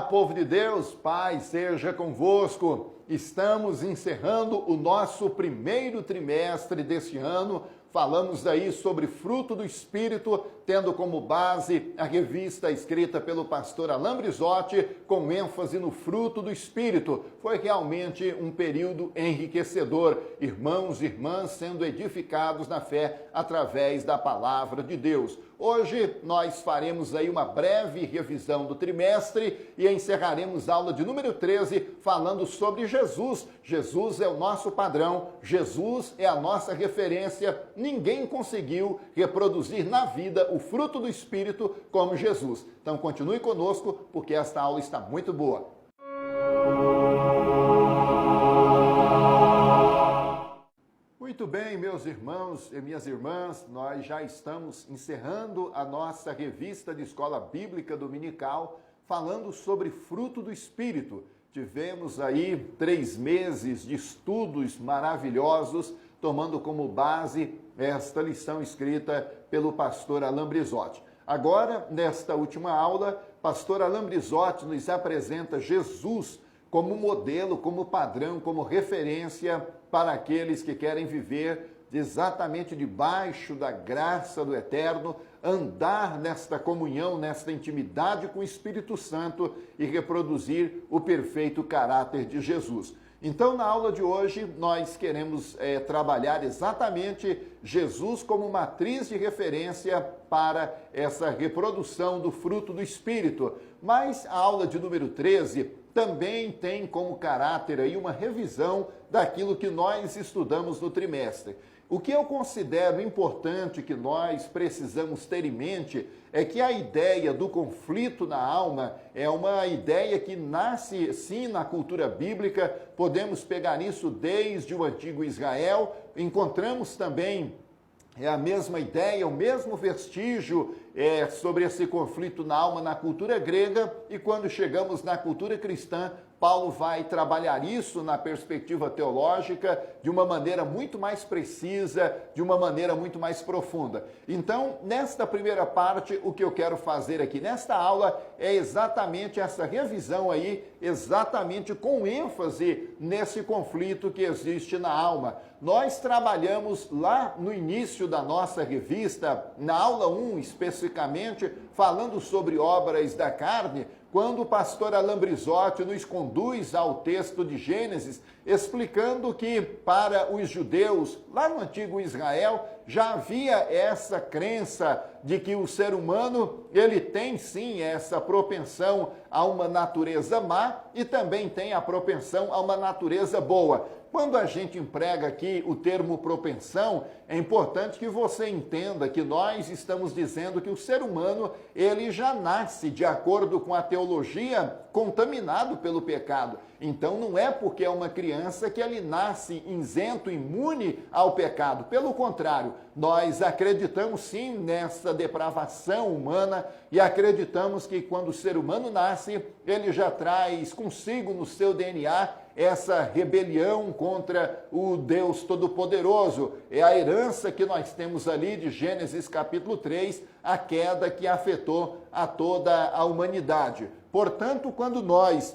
povo de Deus, paz seja convosco. Estamos encerrando o nosso primeiro trimestre deste ano. Falamos aí sobre fruto do Espírito, tendo como base a revista escrita pelo pastor Alain Brizotti, com ênfase no fruto do Espírito. Foi realmente um período enriquecedor. Irmãos e irmãs sendo edificados na fé através da palavra de Deus. Hoje nós faremos aí uma breve revisão do trimestre e encerraremos a aula de número 13 falando sobre Jesus. Jesus é o nosso padrão, Jesus é a nossa referência. Ninguém conseguiu reproduzir na vida o fruto do Espírito como Jesus. Então continue conosco porque esta aula está muito boa. Muito bem, meus irmãos e minhas irmãs, nós já estamos encerrando a nossa revista de escola bíblica dominical falando sobre fruto do Espírito. Tivemos aí 3 meses de estudos maravilhosos, tomando como base esta lição escrita pelo pastor Alain Brizotti. Agora, nesta última aula, pastor Alain Brizotti nos apresenta Jesus como modelo, como padrão, como referência para aqueles que querem viver exatamente debaixo da graça do Eterno, andar nesta comunhão, nesta intimidade com o Espírito Santo e reproduzir o perfeito caráter de Jesus. Então, na aula de hoje, nós queremos trabalhar exatamente Jesus como matriz de referência para essa reprodução do fruto do Espírito. Mas a aula de número 13 também tem como caráter aí uma revisão daquilo que nós estudamos no trimestre. O que eu considero importante que nós precisamos ter em mente é que a ideia do conflito na alma é uma ideia que nasce sim na cultura bíblica. Podemos pegar isso desde o antigo Israel. Encontramos também a mesma ideia, o mesmo vestígio sobre esse conflito na alma na cultura grega, e quando chegamos na cultura cristã, Paulo vai trabalhar isso na perspectiva teológica de uma maneira muito mais precisa, de uma maneira muito mais profunda. Então, nesta primeira parte, o que eu quero fazer aqui nesta aula é exatamente essa revisão aí, exatamente com ênfase nesse conflito que existe na alma. Nós trabalhamos lá no início da nossa revista, na aula 1 especificamente, falando sobre obras da carne, quando o pastor Alain Brizotti nos conduz ao texto de Gênesis, explicando que para os judeus, lá no antigo Israel, já havia essa crença de que o ser humano, ele tem sim essa propensão a uma natureza má e também tem a propensão a uma natureza boa. Quando a gente emprega aqui o termo propensão, é importante que você entenda que nós estamos dizendo que o ser humano, ele já nasce, de acordo com a teologia, contaminado pelo pecado. Então não é porque é uma criança que ele nasce isento, imune ao pecado. Pelo contrário, nós acreditamos sim nessa depravação humana e acreditamos que quando o ser humano nasce, ele já traz consigo no seu DNA essa rebelião contra o Deus Todo-Poderoso. É a herança que nós temos ali de Gênesis capítulo 3, a queda que afetou a toda a humanidade. Portanto, quando nós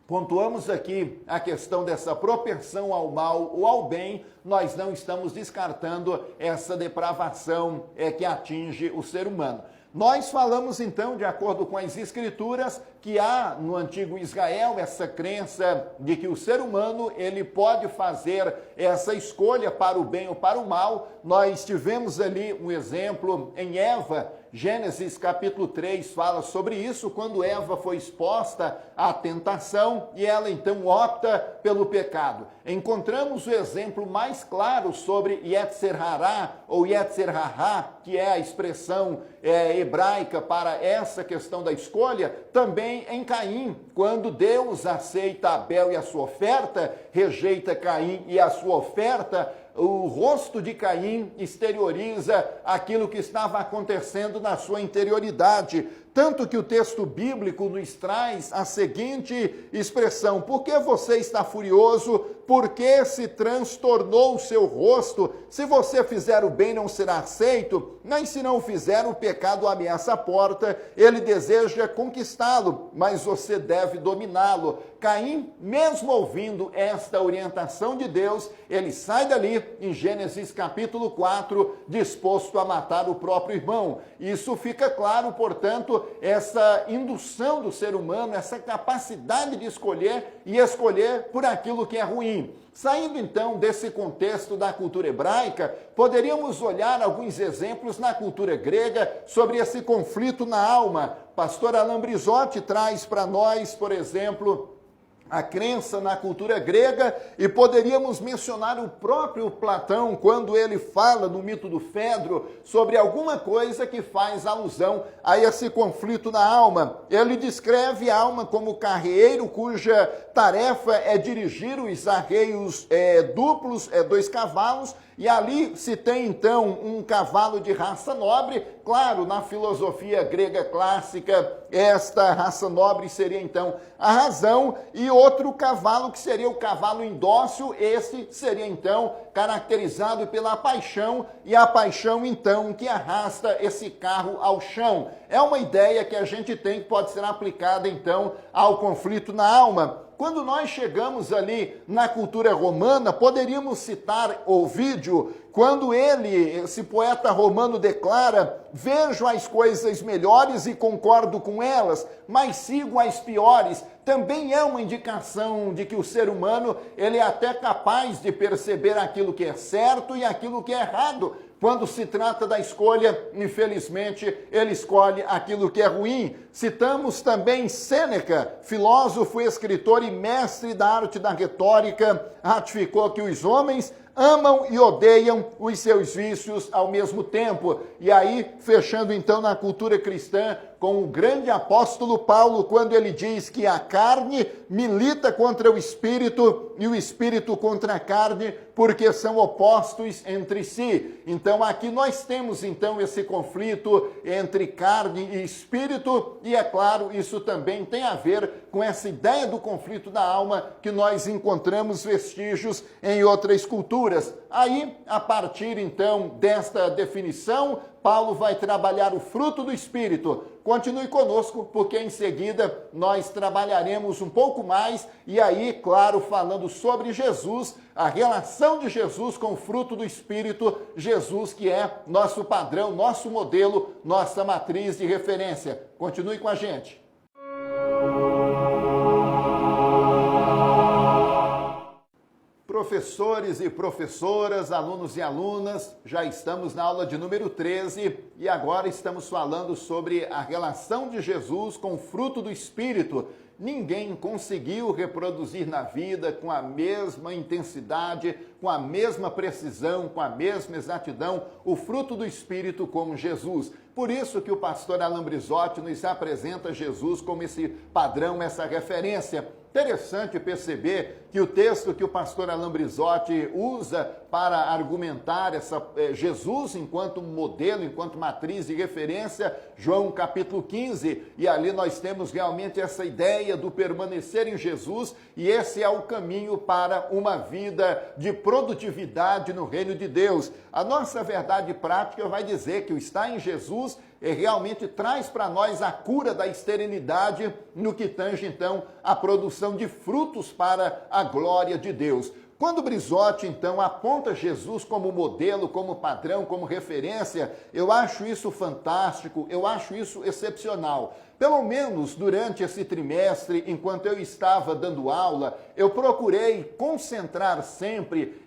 pontuamos aqui a questão dessa propensão ao mal ou ao bem, nós não estamos descartando essa depravação que atinge o ser humano. Nós falamos então, de acordo com as Escrituras, que há no antigo Israel essa crença de que o ser humano ele pode fazer essa escolha para o bem ou para o mal. Nós tivemos ali um exemplo em Eva. Gênesis capítulo 3 fala sobre isso, quando Eva foi exposta à tentação e ela então opta pelo pecado. Encontramos o exemplo mais claro sobre Yetzer Hará ou Yetzer Hará, que é a expressão hebraica para essa questão da escolha, também em Caim, quando Deus aceita Abel e a sua oferta, rejeita Caim e a sua oferta. O rosto de Caim exterioriza aquilo que estava acontecendo na sua interioridade. Tanto que o texto bíblico nos traz a seguinte expressão: por que você está furioso? Por que se transtornou o seu rosto? Se você fizer o bem, não será aceito, mas se não fizer, o pecado ameaça a porta, ele deseja conquistá-lo, mas você deve dominá-lo. Caim, mesmo ouvindo esta orientação de Deus, ele sai dali, em Gênesis capítulo 4, disposto a matar o próprio irmão. Isso fica claro, portanto, essa indução do ser humano, essa capacidade de escolher e escolher por aquilo que é ruim. Saindo então desse contexto da cultura hebraica, poderíamos olhar alguns exemplos na cultura grega sobre esse conflito na alma. Pastor Alain Brizotti traz para nós, por exemplo, a crença na cultura grega, e poderíamos mencionar o próprio Platão quando ele fala no mito do Fedro sobre alguma coisa que faz alusão a esse conflito na alma. Ele descreve a alma como carreeiro cuja tarefa é dirigir os arreios duplos, 2 cavalos, e ali se tem então um cavalo de raça nobre. Claro, na filosofia grega clássica, esta raça nobre seria então a razão, e outro cavalo que seria o cavalo indócil, esse seria então caracterizado pela paixão, e a paixão então que arrasta esse carro ao chão. É uma ideia que a gente tem que pode ser aplicada então ao conflito na alma. Quando nós chegamos ali na cultura romana, poderíamos citar Ovídio, quando esse poeta romano declara: vejo as coisas melhores e concordo com elas, mas sigo as piores. Também é uma indicação de que o ser humano ele é até capaz de perceber aquilo que é certo e aquilo que é errado. Quando se trata da escolha, infelizmente, ele escolhe aquilo que é ruim. Citamos também Sêneca, filósofo, escritor e mestre da arte da retórica, ratificou que os homens amam e odeiam os seus vícios ao mesmo tempo. E aí, fechando então na cultura cristã, com o grande apóstolo Paulo, quando ele diz que a carne milita contra o espírito e o espírito contra a carne, porque são opostos entre si. Então aqui nós temos então esse conflito entre carne e espírito, e é claro, isso também tem a ver com essa ideia do conflito da alma que nós encontramos vestígios em outras culturas. Aí, a partir então desta definição, Paulo vai trabalhar o fruto do Espírito. Continue conosco, porque em seguida nós trabalharemos um pouco mais, e aí, claro, falando sobre Jesus, a relação de Jesus com o fruto do Espírito, Jesus que é nosso padrão, nosso modelo, nossa matriz de referência. Continue com a gente. Professores e professoras, alunos e alunas, já estamos na aula de número 13 e agora estamos falando sobre a relação de Jesus com o fruto do Espírito. Ninguém conseguiu reproduzir na vida com a mesma intensidade, com a mesma precisão, com a mesma exatidão, o fruto do Espírito como Jesus. Por isso que o pastor Alain Brizotti nos apresenta Jesus como esse padrão, essa referência. Interessante perceber que o texto que o pastor Alain Brizotti usa para argumentar Jesus enquanto modelo, enquanto matriz de referência, João capítulo 15, e ali nós temos realmente essa ideia do permanecer em Jesus, e esse é o caminho para uma vida de produtividade no reino de Deus. A nossa verdade prática vai dizer que o estar em Jesus realmente traz para nós a cura da esterilidade no que tange, então, a produção de frutos para a glória de Deus. Quando Brizotti, então, aponta Jesus como modelo, como padrão, como referência, eu acho isso fantástico, eu acho isso excepcional. Pelo menos durante esse trimestre, enquanto eu estava dando aula, eu procurei concentrar sempre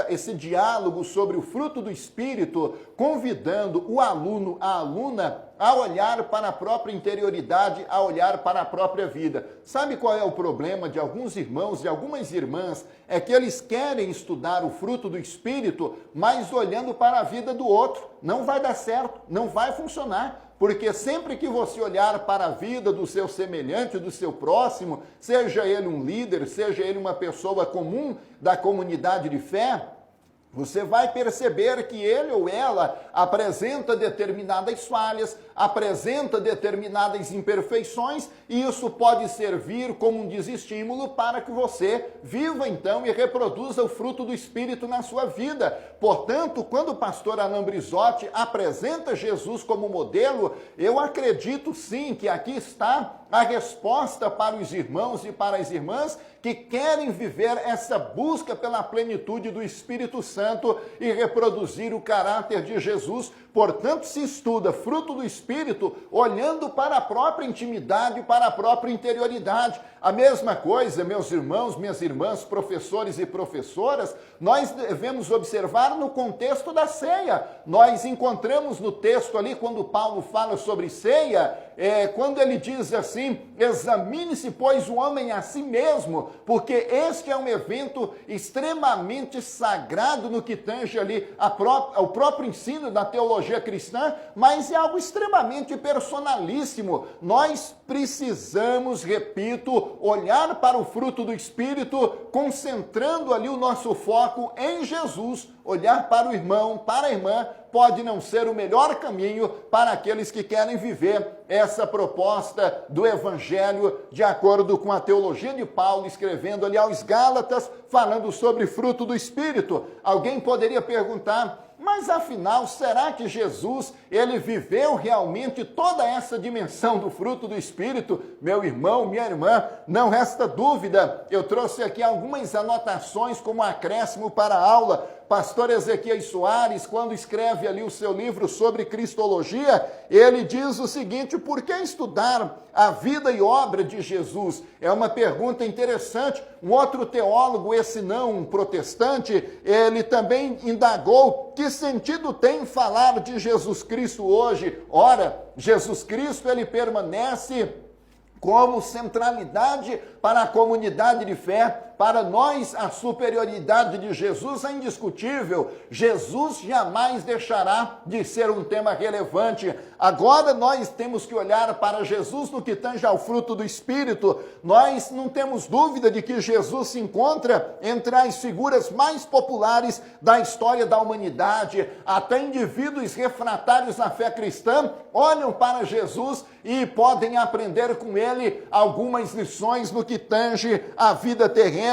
esse diálogo sobre o fruto do Espírito, convidando o aluno, a aluna, a olhar para a própria interioridade, a olhar para a própria vida. Sabe qual é o problema de alguns irmãos e algumas irmãs? É que eles querem estudar o fruto do Espírito, mas olhando para a vida do outro. Não vai dar certo, não vai funcionar. Porque sempre que você olhar para a vida do seu semelhante, do seu próximo, seja ele um líder, seja ele uma pessoa comum da comunidade de fé, você vai perceber que ele ou ela apresenta determinadas falhas, apresenta determinadas imperfeições, e isso pode servir como um desestímulo para que você viva então e reproduza o fruto do Espírito na sua vida. Portanto, quando o pastor Alain Brizotti apresenta Jesus como modelo, eu acredito sim que aqui está a resposta para os irmãos e para as irmãs que querem viver essa busca pela plenitude do Espírito Santo e reproduzir o caráter de Jesus. Portanto, se estuda fruto do Espírito olhando para a própria intimidade, para a própria interioridade. A mesma coisa, meus irmãos, minhas irmãs, professores e professoras, nós devemos observar no contexto da ceia. Nós encontramos no texto ali, quando Paulo fala sobre ceia, quando ele diz assim, examine-se, pois, o homem a si mesmo, porque este é um evento extremamente sagrado no que tange ali ao próprio ensino da teologia cristã, mas é algo extremamente personalíssimo. Nós precisamos, repito, olhar para o fruto do Espírito, concentrando ali o nosso foco em Jesus. Olhar para o irmão, para a irmã, pode não ser o melhor caminho para aqueles que querem viver essa proposta do Evangelho de acordo com a teologia de Paulo, escrevendo ali aos Gálatas, falando sobre fruto do Espírito. Alguém poderia perguntar, mas afinal, será que Jesus, ele viveu realmente toda essa dimensão do fruto do Espírito? Meu irmão, minha irmã, não resta dúvida. Eu trouxe aqui algumas anotações como acréscimo para a aula. Pastor Ezequias Soares, quando escreve ali o seu livro sobre Cristologia, ele diz o seguinte: por que estudar a vida e obra de Jesus? É uma pergunta interessante. Um outro teólogo, esse não um protestante, ele também indagou que sentido tem falar de Jesus Cristo hoje. Ora, Jesus Cristo, ele permanece como centralidade para a comunidade de fé. Para nós, a superioridade de Jesus é indiscutível. Jesus jamais deixará de ser um tema relevante. Agora nós temos que olhar para Jesus no que tange ao fruto do Espírito. Nós não temos dúvida de que Jesus se encontra entre as figuras mais populares da história da humanidade. Até indivíduos refratários à fé cristã olham para Jesus e podem aprender com ele algumas lições no que tange à vida terrena.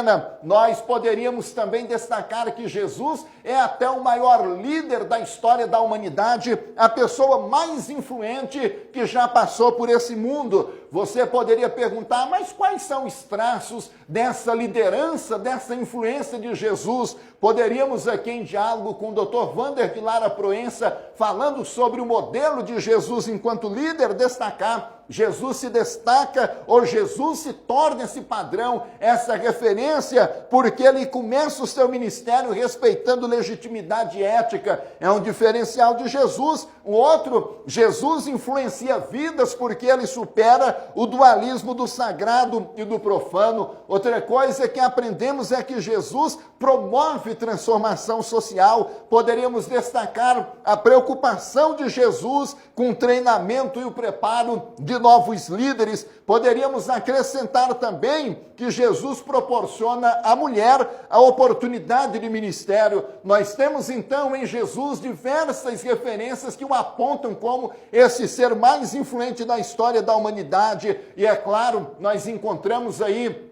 Nós poderíamos também destacar que Jesus é até o maior líder da história da humanidade, a pessoa mais influente que já passou por esse mundo. Você poderia perguntar, mas quais são os traços dessa liderança, dessa influência de Jesus? Poderíamos aqui em diálogo com o Dr. Wander de Lara Proença, falando sobre o modelo de Jesus enquanto líder, destacar Jesus se destaca, ou Jesus se torna esse padrão, essa referência, porque ele começa o seu ministério respeitando legitimidade ética. É um diferencial de Jesus. O outro, Jesus influencia vidas porque ele supera o dualismo do sagrado e do profano. Outra coisa que aprendemos é que Jesus promove transformação social. Poderíamos destacar a preocupação de Jesus com o treinamento e o preparo de novos líderes. Poderíamos acrescentar também que Jesus proporciona à mulher a oportunidade de ministério. Nós temos então em Jesus diversas referências que o apontam como esse ser mais influente da história da humanidade. E é claro, nós encontramos aí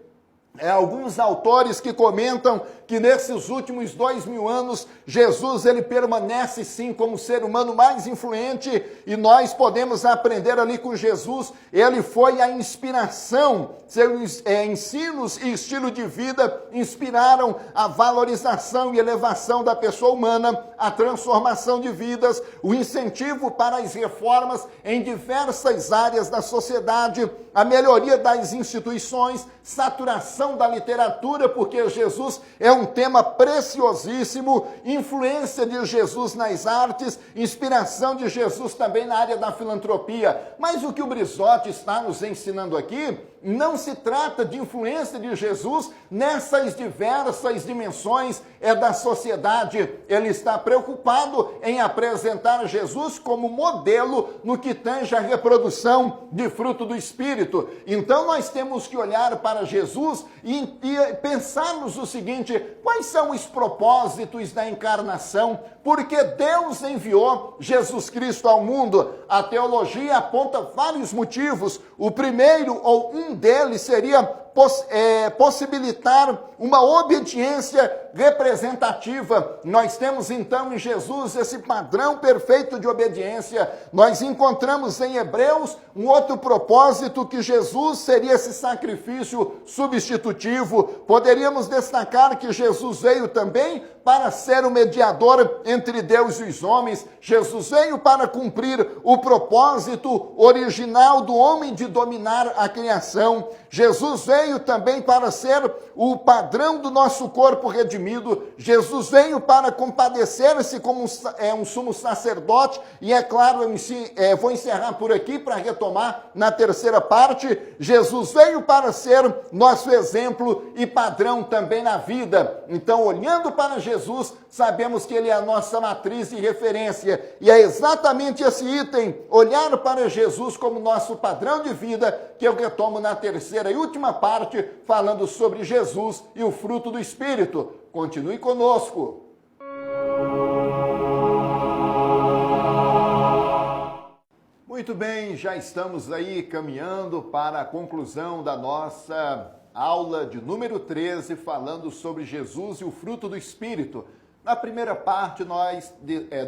alguns autores que comentam que nesses últimos 2000 anos, Jesus ele permanece sim como o ser humano mais influente, e nós podemos aprender ali com Jesus. Ele foi a inspiração, seus ensinos e estilo de vida inspiraram a valorização e elevação da pessoa humana, a transformação de vidas, o incentivo para as reformas em diversas áreas da sociedade, a melhoria das instituições, saturação da literatura, porque Jesus é um tema preciosíssimo, influência de Jesus nas artes, inspiração de Jesus também na área da filantropia. Mas o que o Brizotti está nos ensinando aqui não se trata de influência de Jesus nessas diversas dimensões da sociedade. Ele está preocupado em apresentar Jesus como modelo no que tange a reprodução de fruto do Espírito. Então nós temos que olhar para Jesus e pensarmos o seguinte: quais são os propósitos da encarnação? Porque Deus enviou Jesus Cristo ao mundo. A teologia aponta vários motivos. O primeiro, ou um deles, seria possibilitar uma obediência representativa. Nós temos então em Jesus esse padrão perfeito de obediência. Nós encontramos em Hebreus um outro propósito, que Jesus seria esse sacrifício substitutivo. Poderíamos destacar que Jesus veio também para ser o mediador entre Deus e os homens. Jesus veio para cumprir o propósito original do homem de dominar a criação. Jesus veio também para ser o padrão do nosso corpo redimido. Jesus veio para compadecer-se como um sumo sacerdote. E é claro, vou encerrar por aqui para retomar na terceira parte. Jesus veio para ser nosso exemplo e padrão também na vida. Então, olhando para Jesus, sabemos que ele é a nossa matriz e referência. E é exatamente esse item, olhar para Jesus como nosso padrão de vida, que eu retomo na terceira e última parte, falando sobre Jesus e o fruto do Espírito. Continue conosco. Muito bem, já estamos aí caminhando para a conclusão da nossa aula de número 13, falando sobre Jesus e o fruto do Espírito. Na primeira parte, nós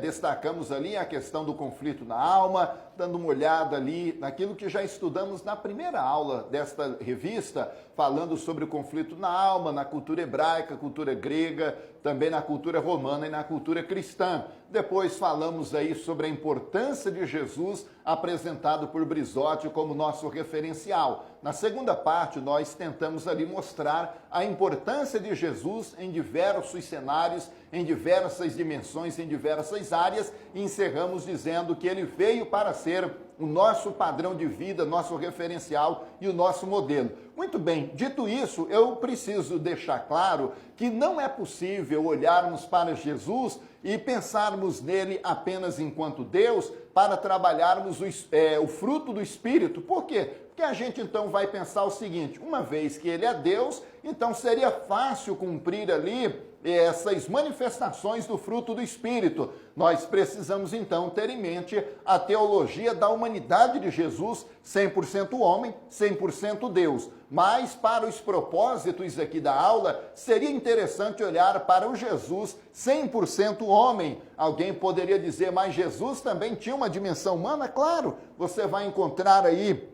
destacamos ali a questão do conflito na alma, dando uma olhada ali naquilo que já estudamos na primeira aula desta revista, falando sobre o conflito na alma, na cultura hebraica, cultura grega, também na cultura romana e na cultura cristã. Depois falamos aí sobre a importância de Jesus, apresentado por Brizotti como nosso referencial. Na segunda parte, nós tentamos ali mostrar a importância de Jesus em diversos cenários, em diversas dimensões, em diversas áreas, e encerramos dizendo que ele veio para ser o nosso padrão de vida, nosso referencial e o nosso modelo. Muito bem, dito isso, eu preciso deixar claro que não é possível olharmos para Jesus e pensarmos nele apenas enquanto Deus para trabalharmos o fruto do Espírito. Por quê? Porque a gente então vai pensar o seguinte: uma vez que ele é Deus, então seria fácil cumprir ali essas manifestações do fruto do Espírito. Nós precisamos então ter em mente a teologia da humanidade de Jesus, 100% homem, 100% Deus. Mas para os propósitos aqui da aula, seria interessante olhar para o Jesus 100% homem. Alguém poderia dizer, mas Jesus também tinha uma dimensão humana? Claro, você vai encontrar aí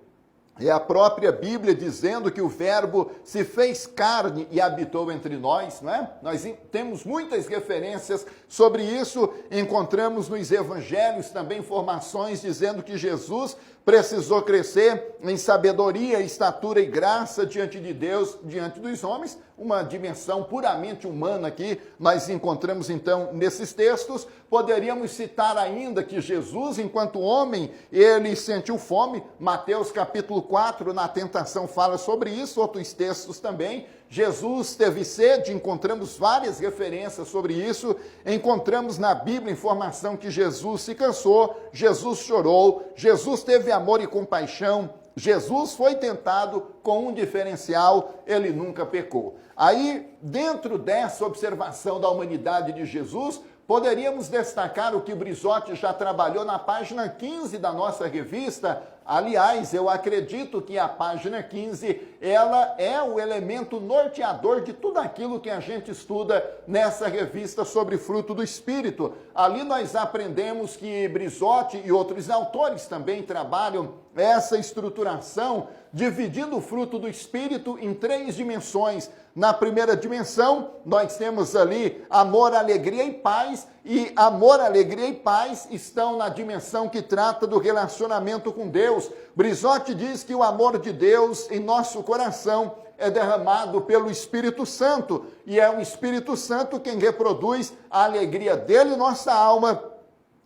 a própria Bíblia dizendo que o Verbo se fez carne e habitou entre nós, não é? Nós temos muitas referências sobre isso. Encontramos nos evangelhos também informações dizendo que Jesus precisou crescer em sabedoria, estatura e graça diante de Deus, diante dos homens. Uma dimensão puramente humana aqui nós encontramos então nesses textos. Poderíamos citar ainda que Jesus, enquanto homem, ele sentiu fome. Mateus capítulo 4, na tentação, fala sobre isso, outros textos também. Jesus teve sede, encontramos várias referências sobre isso. Encontramos na Bíblia informação que Jesus se cansou, Jesus chorou, Jesus teve amor e compaixão, Jesus foi tentado com um diferencial: ele nunca pecou. Aí, dentro dessa observação da humanidade de Jesus, poderíamos destacar o que Brizotti já trabalhou na página 15 da nossa revista. Aliás, eu acredito que a página 15, ela é o elemento norteador de tudo aquilo que a gente estuda nessa revista sobre fruto do Espírito. Ali nós aprendemos que Brizotti e outros autores também trabalham essa estruturação, dividindo o fruto do Espírito em 3 dimensões. Na primeira dimensão, nós temos ali amor, alegria e paz, e amor, alegria e paz estão na dimensão que trata do relacionamento com Deus. Brizotti diz que o amor de Deus em nosso coração é derramado pelo Espírito Santo, e é o Espírito Santo quem reproduz a alegria dele em nossa alma,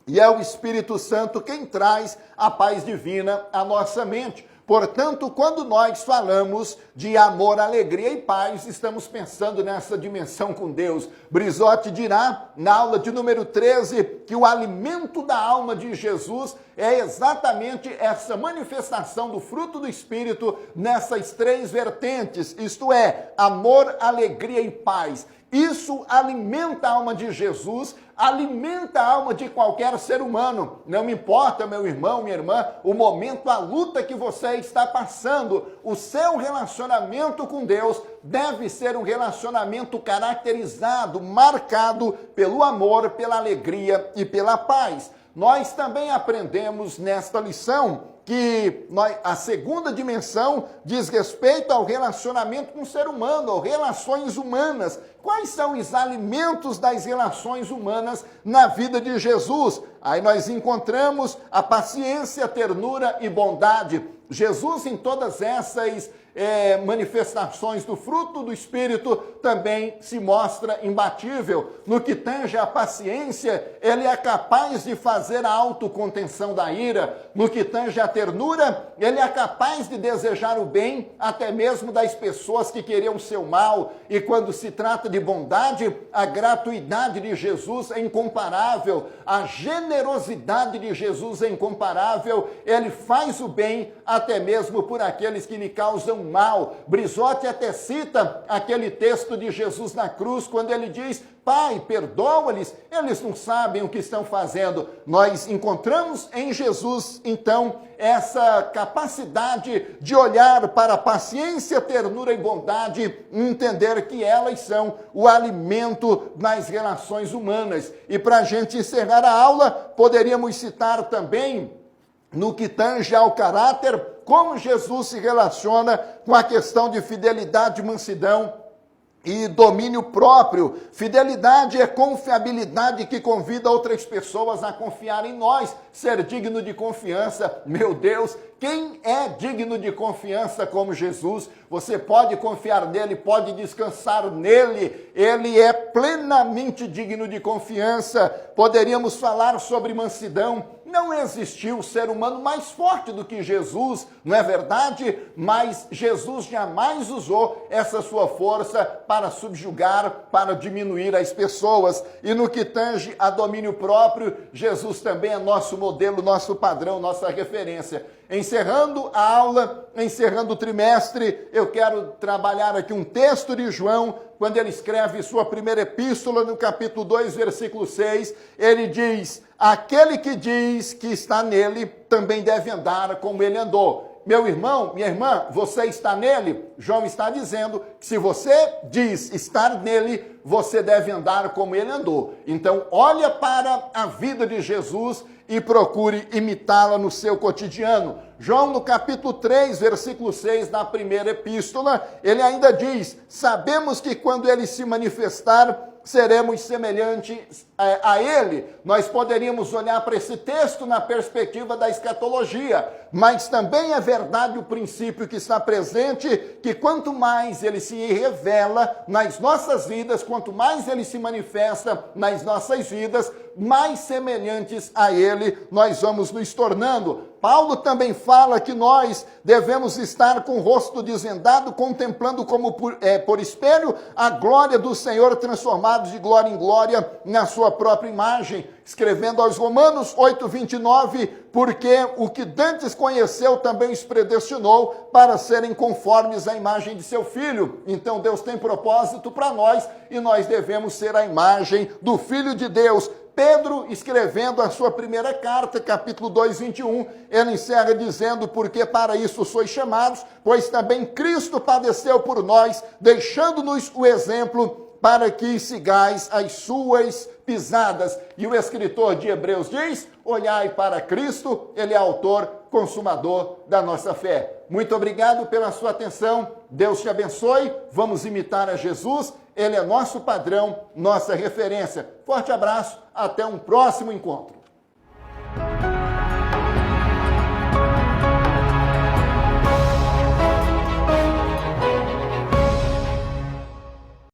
e é o Espírito Santo quem traz a paz divina à nossa mente. Portanto, quando nós falamos de amor, alegria e paz, estamos pensando nessa dimensão com Deus. Brizotti dirá, na aula de número 13, que o alimento da alma de Jesus é exatamente essa manifestação do fruto do Espírito nessas três vertentes, isto é, amor, alegria e paz. Isso alimenta a alma de Jesus, alimenta a alma de qualquer ser humano. Não me importa, meu irmão, minha irmã, o momento, a luta que você está passando. O seu relacionamento com Deus deve ser um relacionamento caracterizado, marcado pelo amor, pela alegria e pela paz. Nós também aprendemos nesta lição que a segunda dimensão diz respeito ao relacionamento com o ser humano, ou relações humanas. Quais são os alimentos das relações humanas na vida de Jesus? Aí nós encontramos a paciência, ternura e bondade. Jesus, em todas essas manifestações do fruto do Espírito, também se mostra imbatível. No que tange a paciência, ele é capaz de fazer a autocontenção da ira. No que tange a ternura, ele é capaz de desejar o bem até mesmo das pessoas que queriam seu mal. E quando se trata de bondade, a gratuidade de Jesus é incomparável, a generosidade de Jesus é incomparável. Ele faz o bem até mesmo por aqueles que lhe causam mal. Brizotti até cita aquele texto de Jesus na cruz, quando ele diz: Pai, perdoa-lhes, eles não sabem o que estão fazendo. Nós encontramos em Jesus, então, essa capacidade de olhar para a paciência, ternura e bondade e entender que elas são o alimento nas relações humanas. E para a gente encerrar a aula, poderíamos citar também, no que tange ao caráter, como Jesus se relaciona com a questão de fidelidade, mansidão e domínio próprio. Fidelidade é confiabilidade que convida outras pessoas a confiar em nós, ser digno de confiança. Meu Deus, quem é digno de confiança como Jesus? Você pode confiar nele, pode descansar nele. Ele é plenamente digno de confiança. Poderíamos falar sobre mansidão. Não existiu ser humano mais forte do que Jesus, não é verdade? Mas Jesus jamais usou essa sua força para subjugar, para diminuir as pessoas. E no que tange a domínio próprio, Jesus também é nosso modelo, nosso padrão, nossa referência. Encerrando a aula, encerrando o trimestre, eu quero trabalhar aqui um texto de João, quando ele escreve sua primeira epístola, no capítulo 2, versículo 6, ele diz: aquele que diz que está nele, também deve andar como ele andou. Meu irmão, minha irmã, você está nele? João está dizendo que se você diz estar nele, você deve andar como ele andou. Então, olha para a vida de Jesus e procure imitá-la no seu cotidiano. João, no capítulo 3, versículo 6, da primeira epístola, ele ainda diz: sabemos que quando ele se manifestar, seremos semelhantes a ele. Nós poderíamos olhar para esse texto na perspectiva da escatologia, mas também é verdade o princípio que está presente, que quanto mais ele se revela nas nossas vidas, quanto mais ele se manifesta nas nossas vidas, mais semelhantes a ele nós vamos nos tornando. Paulo também fala que nós devemos estar com o rosto desvendado, contemplando como por espelho a glória do Senhor, transformados de glória em glória na sua própria imagem. Escrevendo aos Romanos 8:29, porque o que dantes conheceu também os predestinou para serem conformes à imagem de seu Filho. Então Deus tem propósito para nós e nós devemos ser a imagem do Filho de Deus. Pedro, escrevendo a sua primeira carta, capítulo 2, 21, ele encerra dizendo: porque para isso sois chamados, pois também Cristo padeceu por nós, deixando-nos o exemplo para que sigais as suas pisadas. E o escritor de Hebreus diz: olhai para Cristo, ele é autor, consumador da nossa fé. Muito obrigado pela sua atenção, Deus te abençoe, vamos imitar a Jesus, ele é nosso padrão, nossa referência. Forte abraço, até um próximo encontro.